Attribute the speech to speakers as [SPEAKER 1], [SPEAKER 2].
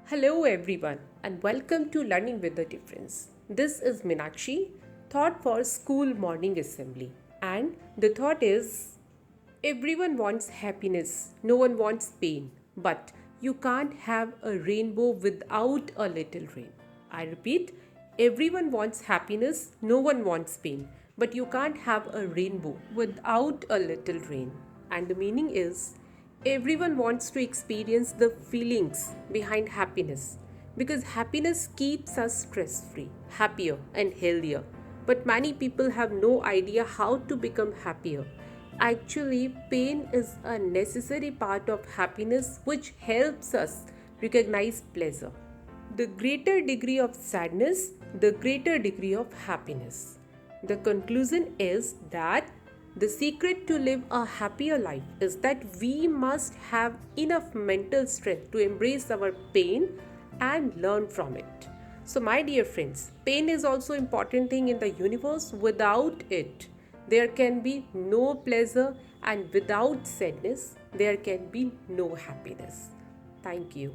[SPEAKER 1] Hello, everyone, and welcome to Learning with the Difference. This is Minakshi, thought for School Morning Assembly. And the thought is everyone wants happiness, no one wants pain, but you can't have a rainbow without a little rain. I repeat, everyone wants happiness, no one wants pain, but you can't have a rainbow without a little rain. And the meaning is, everyone wants to experience the feelings behind happiness because happiness keeps us stress free, happier, and healthier. But many people have no idea how to become happier. Actually, pain is a necessary part of happiness which helps us recognize pleasure. The greater degree of sadness, the greater degree of happiness. The conclusion is that the secret to live a happier life is that we must have enough mental strength to embrace our pain and learn from it. So my dear friends, pain is also an important thing in the universe. Without it, there can be no pleasure, and without sadness, there can be no happiness. Thank you.